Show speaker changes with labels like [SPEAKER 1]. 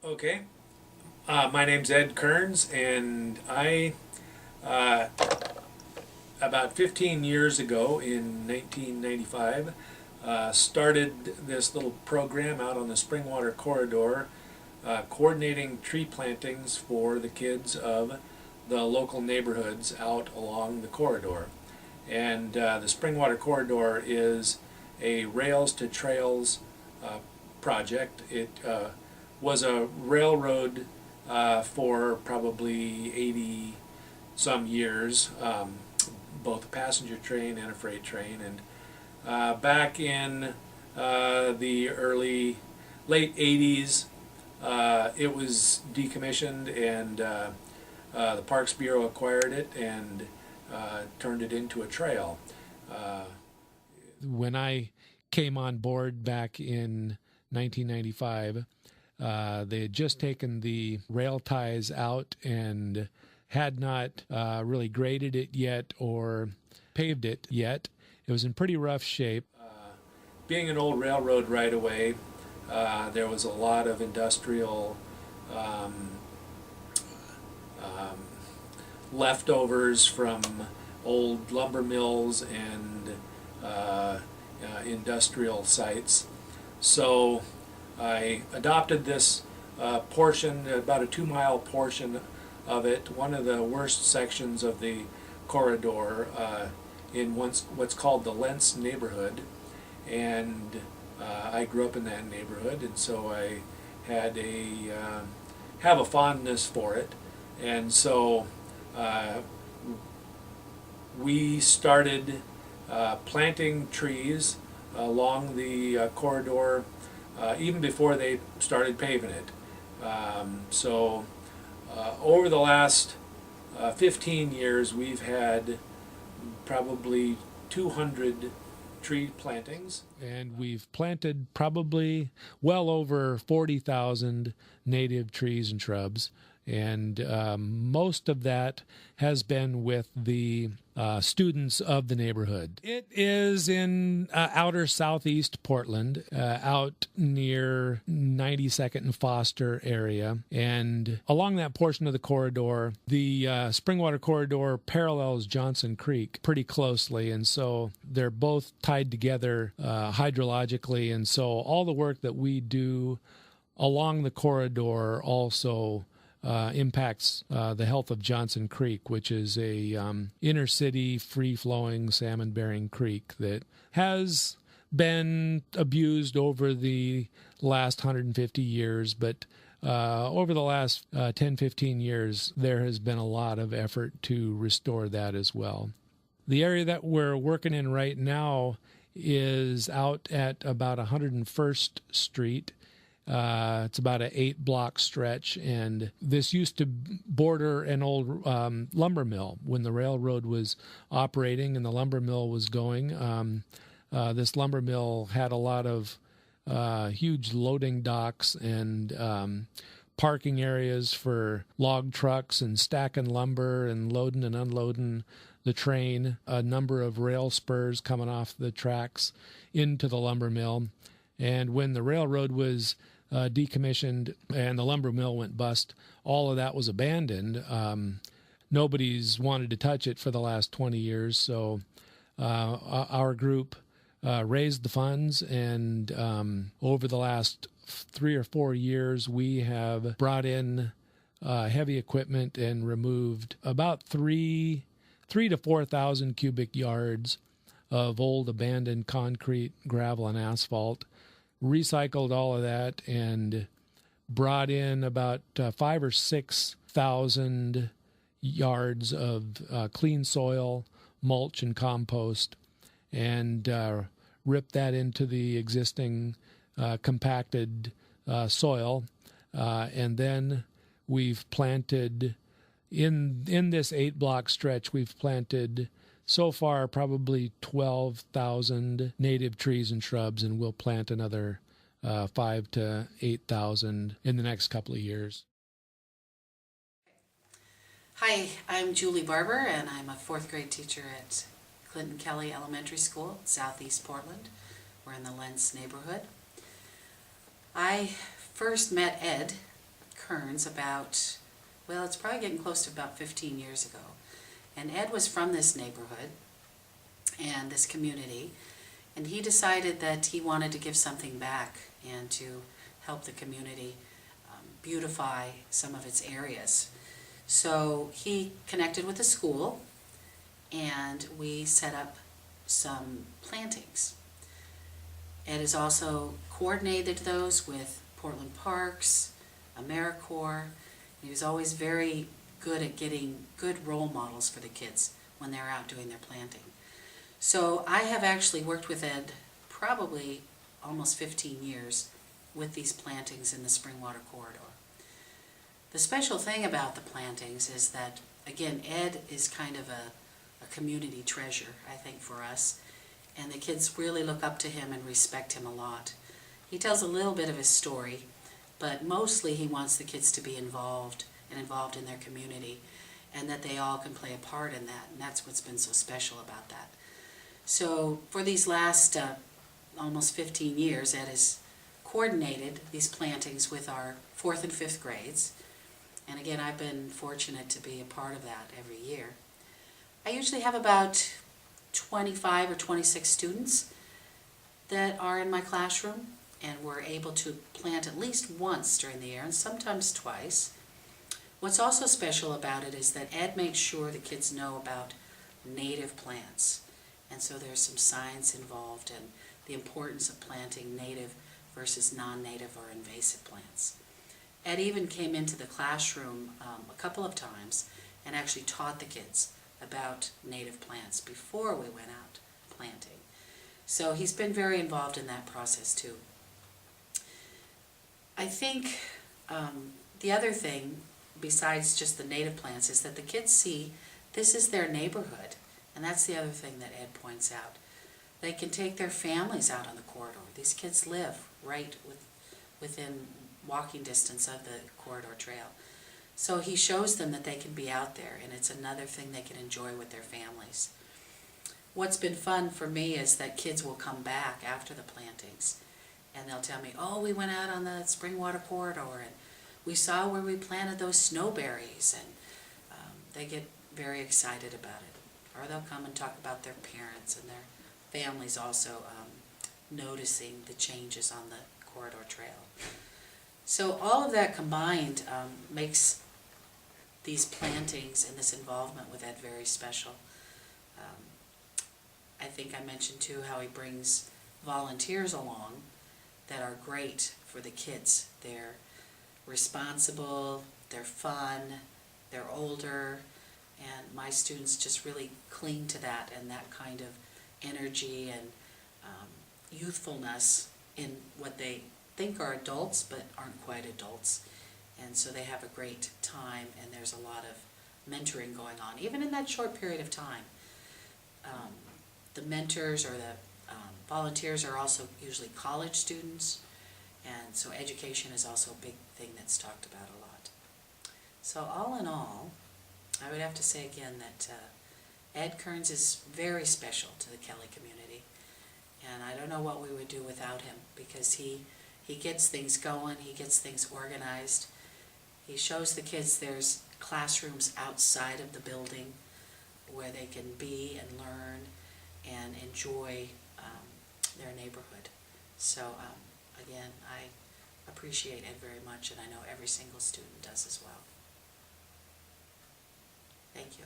[SPEAKER 1] Okay. My name's Ed Kerns, and uh, about 15 years ago in 1995, started this little program out on the Springwater Corridor, coordinating tree plantings for the kids of the local neighborhoods out along the corridor. And the Springwater Corridor is a Rails to Trails uh, project. It was a railroad for probably 80 some years, both a passenger train and a freight train. And back in the late 80s, it was decommissioned, and the Parks Bureau acquired it and turned it into a trail. Uh,
[SPEAKER 2] When I came on board back in 1995, they had just taken the rail ties out and had not really graded it yet or paved it yet. It was in pretty rough shape.
[SPEAKER 1] Being an old railroad right away, there was a lot of industrial um, um, leftovers from old lumber mills and industrial sites. So I adopted this portion, about a 2 mile portion of it, one of the worst sections of the corridor in what's called the Lentz neighborhood. And I grew up in that neighborhood, and so I had have a fondness for it. And so uh, we started planting trees along the corridor even before they started paving it. Over the last 15 years, we've had probably 200 tree plantings.
[SPEAKER 2] And we've planted probably well over 40,000 native trees and shrubs. And most of that has been with the students of the neighborhood. It is in outer southeast Portland, out near 92nd and Foster area. And along that portion of the corridor, the Springwater Corridor parallels Johnson Creek pretty closely. And so they're both tied together hydrologically. And so all the work that we do along the corridor also impacts the health of Johnson Creek, which is a inner city free-flowing salmon-bearing creek that has been abused over the last 150 years, but over the last 10, 15 years, there has been a lot of effort to restore that as well. The area that we're working in right now is out at about 101st Street. It's about an 8-block stretch, and this used to border an old lumber mill. When the railroad was operating and the lumber mill was going, this lumber mill had a lot of huge loading docks and parking areas for log trucks and stacking lumber and loading and unloading the train, a number of rail spurs coming off the tracks into the lumber mill. And when the railroad was decommissioned and the lumber mill went bust, all of that was abandoned. Nobody's wanted to touch it for the last 20 years, so our group raised the funds, and over the last 3 or 4 years, we have brought in heavy equipment and removed about 3 to 4,000 cubic yards of old abandoned concrete, gravel, and asphalt, recycled all of that, and brought in about 5 or 6,000 yards of clean soil, mulch, and compost, and ripped that into the existing compacted soil. And then we've planted, in this 8-block stretch, we've planted so far probably 12,000 native trees and shrubs, and we'll plant another 5 to 8,000 in the next couple of years.
[SPEAKER 3] Hi, I'm Julie Barber, and I'm a 4th grade teacher at Clinton Kelly Elementary School, Southeast Portland. We're in the Lentz neighborhood. I first met Ed Kerns about, well, it's probably getting close to about 15 years ago. And Ed was from this neighborhood and this community, and he decided that he wanted to give something back and to help the community beautify some of its areas. So he connected with the school, and we set up some plantings. Ed has also coordinated those with Portland Parks, AmeriCorps. He was always very good at getting good role models for the kids when they're out doing their planting. So I have actually worked with Ed probably almost 15 years with these plantings in the Springwater Corridor. The special thing about the plantings is that, again, Ed is kind of a community treasure, I think, for us, and the kids really look up to him and respect him a lot. He tells a little bit of his story, but mostly he wants the kids to be involved in their community, and that they all can play a part in that, and that's what's been so special about that. So for these last almost 15 years, Ed has coordinated these plantings with our 4th and 5th grades, and again, I've been fortunate to be a part of that every year. I usually have about 25 or 26 students that are in my classroom, and we're able to plant at least once during the year, and sometimes twice. What's also special about it is that Ed makes sure the kids know about native plants, and so there's some science involved in the importance of planting native versus non-native or invasive plants. Ed even came into the classroom a couple of times and actually taught the kids about native plants before we went out planting. So he's been very involved in that process too. I think the other thing, besides just the native plants, is that the kids see this is their neighborhood, and that's the other thing that Ed points out. They can take their families out on the corridor. These kids live right within walking distance of the corridor trail. So he shows them that they can be out there, and it's another thing they can enjoy with their families. What's been fun for me is that kids will come back after the plantings, and they'll tell me, oh, we went out on the Springwater Corridor, and we saw where we planted those snowberries, and they get very excited about it. Or they'll come and talk about their parents and their families also noticing the changes on the corridor trail. So all of that combined makes these plantings and this involvement with Ed very special. I think I mentioned too how he brings volunteers along that are great for the kids. They're responsible, they're fun, they're older, and my students just really cling to that and that kind of energy and youthfulness in what they think are adults but aren't quite adults. And so they have a great time, and there's a lot of mentoring going on, even in that short period of time. The mentors or the volunteers are also usually college students, and so education is also a big thing that's talked about a lot. So all in all, I would have to say again that Ed Kerns is very special to the Kelly community, and I don't know what we would do without him, because he gets things going, he gets things organized. He shows the kids there's classrooms outside of the building where they can be and learn and enjoy their neighborhood. So again, I appreciate Ed very much, and I know every single student does as well. Thank you.